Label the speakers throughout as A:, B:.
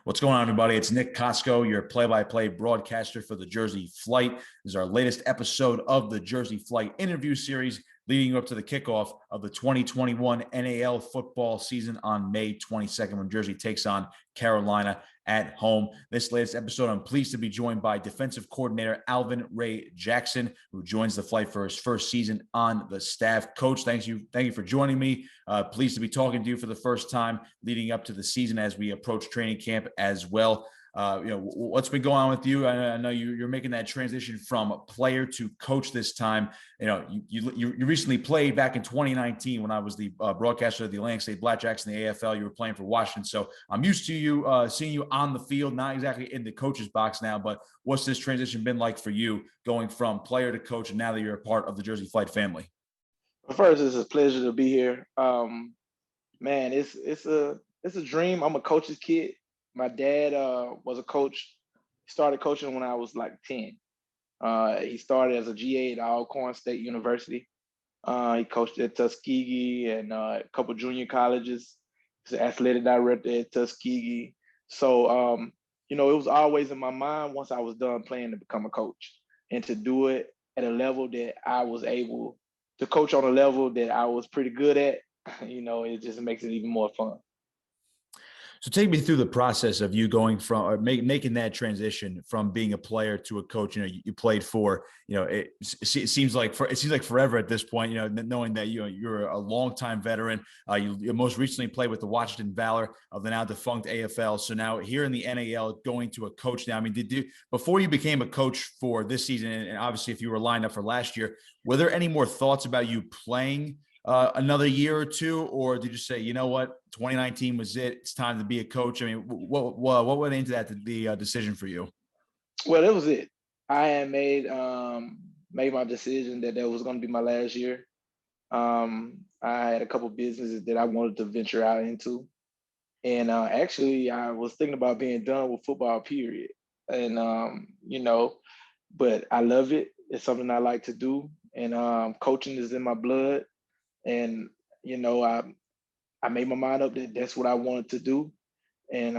A: What's going on, everybody? It's Nick Kosko, your play-by-play broadcaster for the Jersey Flight. This is our latest episode of the Jersey Flight interview series leading up to the kickoff of the 2021 NAL football season on May 22nd when Jersey takes on Carolina at home. This latest episode, I'm pleased to be joined by defensive coordinator Alvin Ray Jackson, who joins the Flight for his first season on the staff. Coach, thank you for joining me. Pleased to be talking to you for the first time leading up to the season as we approach training camp as well. What's been going on with you? I know you're making that transition from player to coach this time. You recently played back in 2019 when I was the broadcaster of the Atlantic State Blackjacks in the AFL. You were playing for Washington, so I'm used to you seeing you on the field, not exactly in the coach's box now. But what's this transition been like for you, going from player to coach, and now that you're a part of the Jersey Flight family?
B: First, it's a pleasure to be here. Man, it's a dream. I'm a coach's kid. My dad was a coach. He started coaching when I was like 10. He started as a GA at Alcorn State University. He coached at Tuskegee and a couple junior colleges. He's an athletic director at Tuskegee. So, it was always in my mind once I was done playing to become a coach and to do it at a level that I was able to coach on a level that I was pretty good at. It just makes it even more fun.
A: So take me through the process of you going from or making that transition from being a player to a coach. You played for, it seems like forever at this point, knowing that, you're a longtime veteran. You most recently played with the Washington Valor of the now defunct AFL. So now here in the NAL, going to a coach now. I mean, before you became a coach for this season, and obviously if you were lined up for last year, were there any more thoughts about you playing another year or two, or did you say, you know what, 2019 was it? It's time to be a coach. I mean, what went into the decision for you?
B: Well, that was it. I had made my decision that was going to be my last year. I had a couple businesses that I wanted to venture out into, and actually, I was thinking about being done with football. Period. And but I love it. It's something I like to do, and coaching is in my blood. And I made my mind up that that's what I wanted to do. And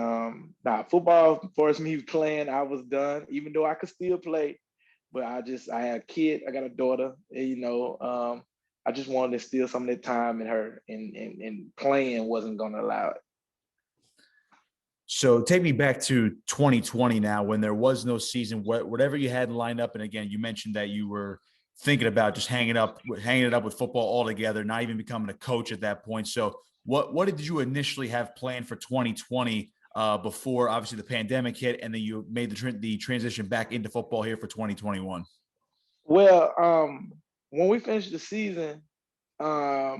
B: football forced me playing. I was done, even though I could still play. But I had a kid. I got a daughter. And, I just wanted to steal some of that time in her, and playing wasn't going to allow it.
A: So take me back to 2020 now, when there was no season. Whatever you had lined up, and again, you mentioned that you were thinking about just hanging it up with football altogether, not even becoming a coach at that point. So what did you initially have planned for 2020 before obviously the pandemic hit, and then you made the transition back into football here for 2021?
B: Well, when we finished the season, I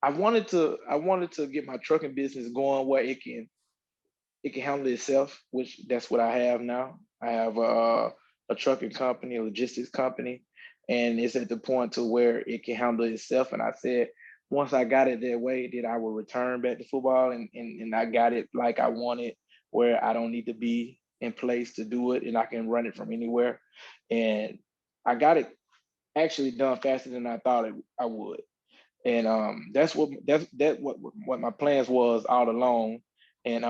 B: wanted to get my trucking business going where it can handle itself, which that's what I have now. I have a trucking company, a logistics company, and it's at the point to where it can handle itself. And I said, once I got it that way, that I will return back to football, and I got it like I wanted, where I don't need to be in place to do it, and I can run it from anywhere. And I got it actually done faster than I thought I would. And that's what my plans was all along. And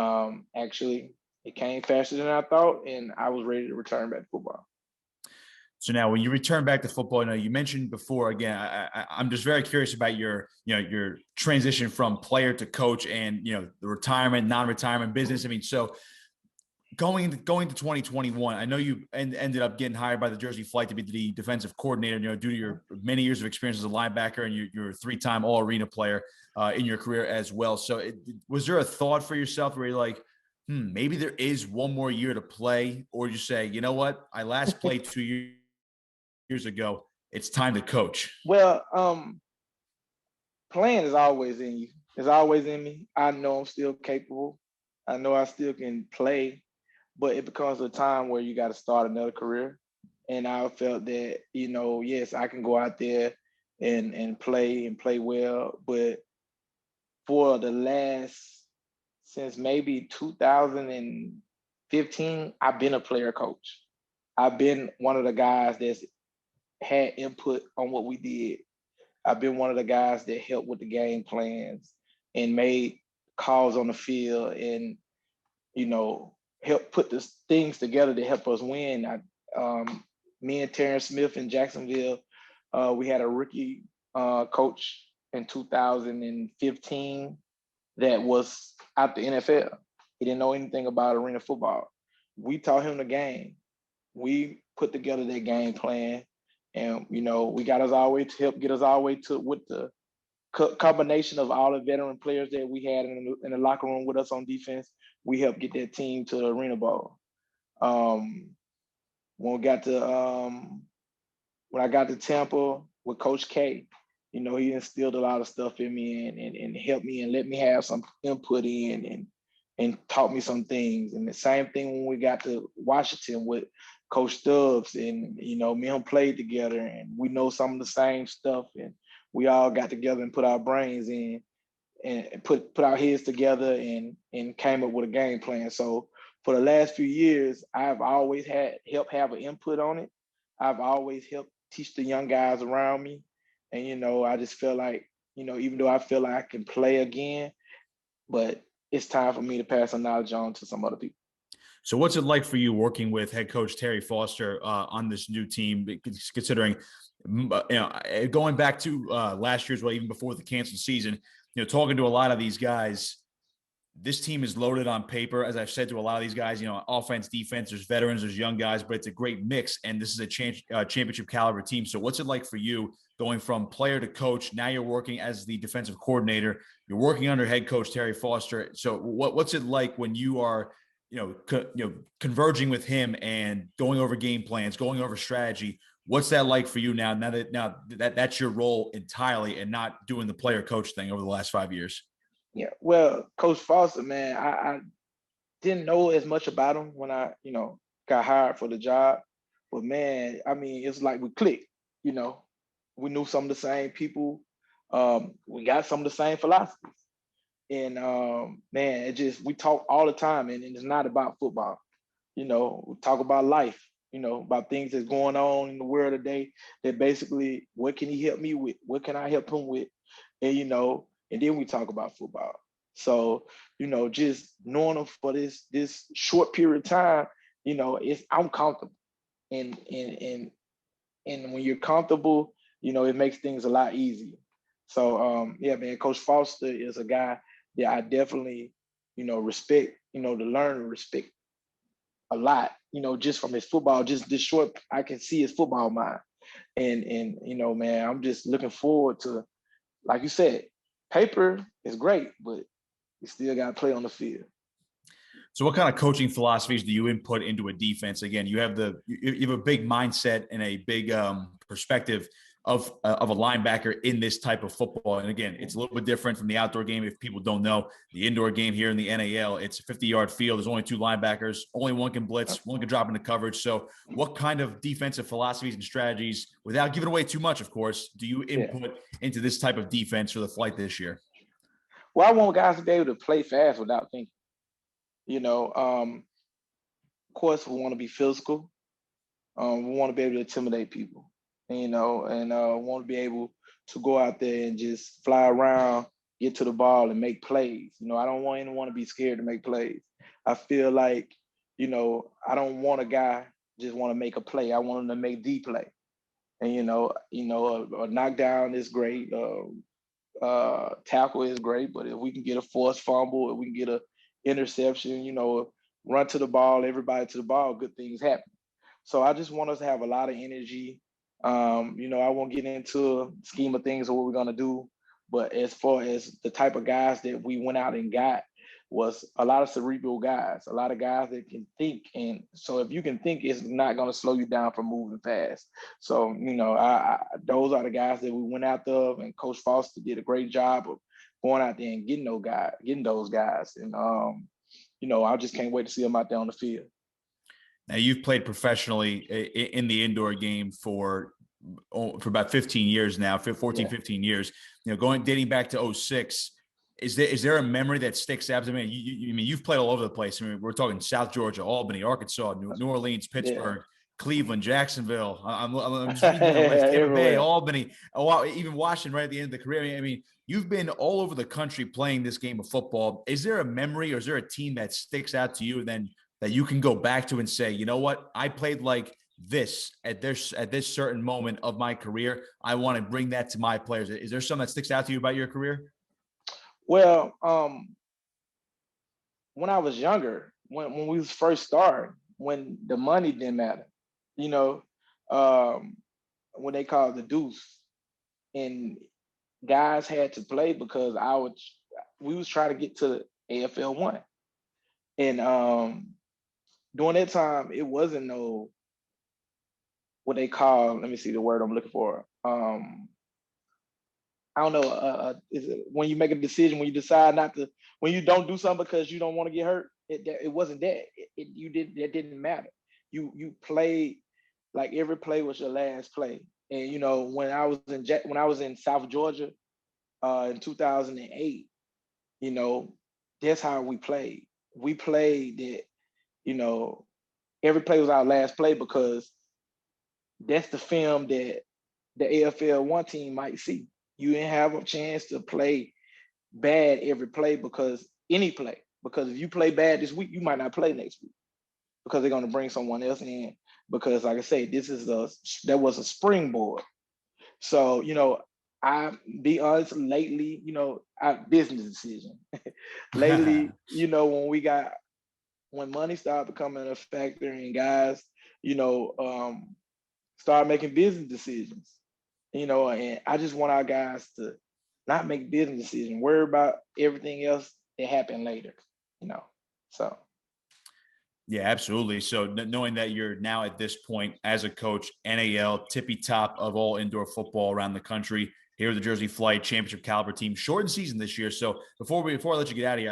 B: actually, it came faster than I thought, and I was ready to return back to football.
A: So now, when you return back to football, you mentioned before. Again, I'm just very curious about your transition from player to coach, and the retirement, non-retirement business. I mean, so going to 2021, I know you ended up getting hired by the Jersey Flight to be the defensive coordinator. Due to your many years of experience as a linebacker, and you're a three-time All-Arena player in your career as well. So, was there a thought for yourself where you're like, maybe there is one more year to play, or you say, you know what, I last played 2 years ago, it's time to coach?
B: Well, playing is always in you. It's always in me. I know I'm still capable. I know I still can play, but it becomes a time where you got to start another career. And I felt that, yes, I can go out there and play well, but for since maybe 2015, I've been a player coach. I've been one of the guys that's had input on what we did. I've been one of the guys that helped with the game plans and made calls on the field. And help put the things together to help us win. Me and Terrence Smith in Jacksonville, we had a rookie coach in 2015 that was out the NFL. He didn't know anything about arena football. We taught him the game. We put together that game plan, and we got us all the way to help get us all the way to with the combination of all the veteran players that we had in the locker room with us on defense. We helped get that team to the Arena Bowl. When we got to when I got to Tampa with Coach K, he instilled a lot of stuff in me and helped me and let me have some input in and taught me some things. And the same thing when we got to Washington with Coach Stubbs, and me and him played together, and we know some of the same stuff, and we all got together and put our brains in and put our heads together and came up with a game plan. So for the last few years, I've always helped have an input on it. I've always helped teach the young guys around me. And, I just feel like, even though I feel like I can play again, but it's time for me to pass the knowledge on to some other people.
A: So what's it like for you working with head coach Terry Foster on this new team, considering, going back to last year's, well, even before the canceled season, talking to a lot of these guys, this team is loaded on paper. As I've said to a lot of these guys, offense, defense, there's veterans, there's young guys, but it's a great mix. And this is a championship caliber team. So what's it like for you going from player to coach? Now you're working as the defensive coordinator. You're working under head coach Terry Foster. So what's it like when you are, converging with him and going over game plans, going over strategy? What's that like for you now that that's your role entirely and not doing the player coach thing over the last 5 years?
B: Yeah, well, Coach Foster, man, I didn't know as much about him when I, got hired for the job. But man, I mean, it's like we clicked, we knew some of the same people. We got some of the same philosophies. And man, we talk all the time, and it's not about football. We talk about life, about things that's going on in the world today, that basically, what can he help me with? What can I help him with? And, and then we talk about football. So, just knowing him for this short period of time, I'm comfortable. And when you're comfortable, it makes things a lot easier. So yeah, man, Coach Foster is a guy that I definitely, respect, to learn and respect a lot, just from his football, just this short, I can see his football mind. And man, I'm just looking forward to, like you said, paper is great, but you still got to play on the field.
A: So what kind of coaching philosophies do you input into a defense? Again, you have a big mindset and a big perspective of a linebacker in this type of football. And again, it's a little bit different from the outdoor game. If people don't know, the indoor game here in the NAL, it's a 50-yard field. There's only 2 linebackers. Only one can blitz, one can drop into coverage. So what kind of defensive philosophies and strategies, without giving away too much, of course, do you input into this type of defense for the flight this year?
B: Well, I want guys to be able to play fast without thinking. Of course, we want to be physical. We want to be able to intimidate people. And want to be able to go out there and just fly around, get to the ball and make plays. I don't want anyone to be scared to make plays. I feel like, I don't want a guy just want to make a play. I want him to make the play. And, a knockdown is great. Tackle is great, but if we can get a forced fumble, if we can get a interception, run to the ball, everybody to the ball, good things happen. So I just want us to have a lot of energy. I won't get into a scheme of things or what we're going to do, but as far as the type of guys that we went out and got was a lot of cerebral guys, a lot of guys that can think. And so if you can think, it's not going to slow you down from moving fast. So, those are the guys that we went after, and Coach Foster did a great job of going out there and getting those guys. And, I just can't wait to see them out there on the field.
A: Now, you've played professionally in the indoor game for about 15 years now, 14, 15 years, dating back to 2006. Is there a memory that sticks out? I mean, you've played all over the place. I mean, we're talking South Georgia, Albany, Arkansas, New Orleans, Pittsburgh. Cleveland, Jacksonville. I'm just reading the list. Tampa Bay, Albany, even Washington right at the end of the career. I mean, you've been all over the country playing this game of football. Is there a memory or is there a team that sticks out to you then that you can go back to and say, you know what, I played like this at this certain moment of my career. I want to bring that to my players. Is there something that sticks out to you about your career?
B: Well, when I was younger, when we was first starting, when the money didn't matter, you know, when they called the deuce, and guys had to play because we was trying to get to AFL 1. And during that time, it wasn't no what they call, let me see the word I'm looking for. I don't know. Is it when you make a decision, when you decide not to, when you don't do something because you don't want to get hurt? It wasn't that. That didn't matter. You played like every play was your last play. And you know, when I was in South Georgia in 2008, you know, that's how we played. We played that, you know, every play was our last play because that's the film that the AFL 1 team might see. You didn't have a chance to play bad every play because if you play bad this week, you might not play next week because they're going to bring someone else in. Because like I say, that was a springboard. So, you know, I be honest, lately, you know, business decision. Lately, you know, when money started becoming a factor and guys, you know, start making business decisions, you know, and I just want our guys to not make business decisions, worry about everything else that happened later, you know. So
A: yeah, absolutely. So knowing that you're now at this point as a coach, NAL, tippy top of all indoor football around the country, here at the Jersey Flight championship caliber team, shortened season this year. So before I let you get out of here,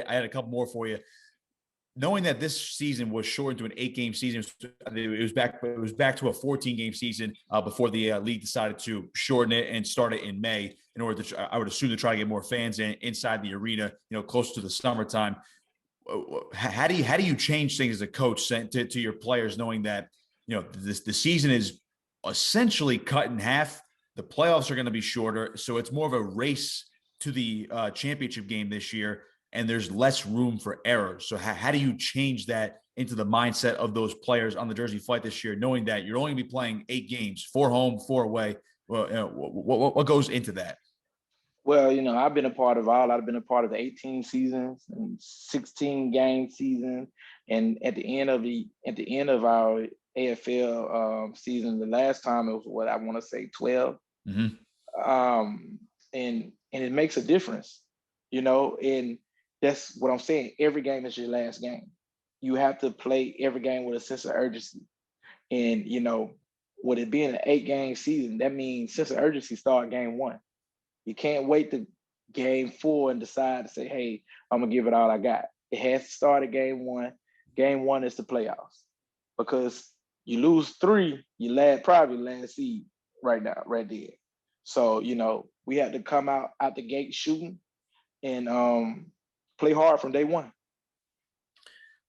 A: I had a couple more for you. Knowing that this season was shortened to an 8-game season, it was back to a 14-game season before the league decided to shorten it and start it in May in order to, I would assume, to try to get more fans inside the arena, you know, close to the summertime. How do you change things as a coach to your players, knowing that, you know, the season is essentially cut in half, the playoffs are going to be shorter, so it's more of a race to the championship game this year, and there's less room for error. So how do you change that into the mindset of those players on the Jersey Flight this year, knowing that you're only going to be playing 8 games, 4 home, 4 away? Well, you know, what goes into that?
B: well, you know, I've been a part of all. I've been a part of the 18 seasons and 16 game season, and at the end of our AFL season, the last time it was what I want to say 12, and it makes a difference, you know, and that's what I'm saying. Every game is your last game. You have to play every game with a sense of urgency, and you know, with it being an 8-game season, that means sense of urgency start game 1. You can't wait to game 4 and decide to say, hey, I'm gonna give it all I got. It has to start at game 1. Game 1 is the playoffs. Because you lose 3, you probably last seed right now, right there. So, you know, we have to come out the gate shooting and play hard from day 1.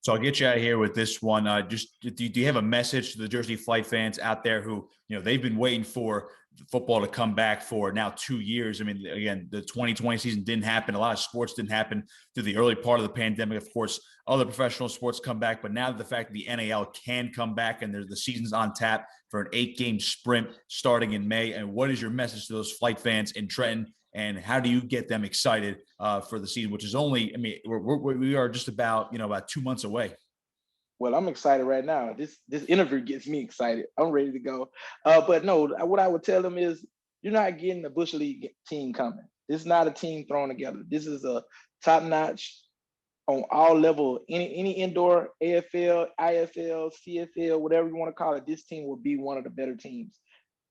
A: So I'll get you out of here with this one. Do you have a message to the Jersey Flight fans out there who, you know, they've been waiting for football to come back for now 2 years? I mean, again, the 2020 season didn't happen. A lot of sports didn't happen through the early part of the pandemic. Of course, other professional sports come back, but now the fact that the NAL can come back and the season's on tap for an 8-game sprint starting in May. And what is your message to those Flight fans in Trenton? And how do you get them excited for the season, which is only, I mean, we are just about, you know, about 2 months away.
B: Well, I'm excited right now. This interview gets me excited. I'm ready to go. But no, what I would tell them is you're not getting a Bush League team coming. This is not a team thrown together. This is a top-notch on all level, any indoor AFL, IFL, CFL, whatever you want to call it. This team will be one of the better teams.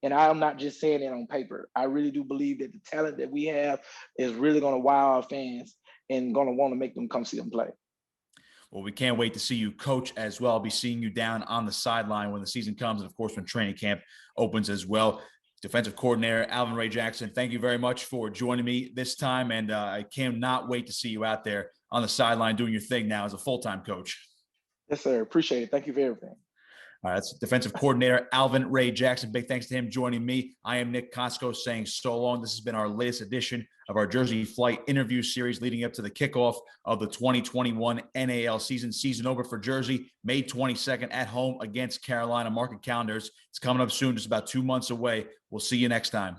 B: And I'm not just saying it on paper. I really do believe that the talent that we have is really going to wow our fans and going to want to make them come see them play.
A: Well, we can't wait to see you coach as well. I'll be seeing you down on the sideline when the season comes, and of course when training camp opens as well. Defensive coordinator Alvin Ray Jackson, thank you very much for joining me this time, and I cannot wait to see you out there on the sideline doing your thing now as a full-time coach.
B: Yes, sir. Appreciate it. Thank you for everything.
A: All right, that's defensive coordinator Alvin Ray Jackson. Big thanks to him joining me. I am Nick Kosko saying so long. This has been our latest edition of our Jersey Flight interview series leading up to the kickoff of the 2021 NAL season. Season over for Jersey, May 22nd at home against Carolina. Market calendars. It's coming up soon, just about 2 months away. We'll see you next time.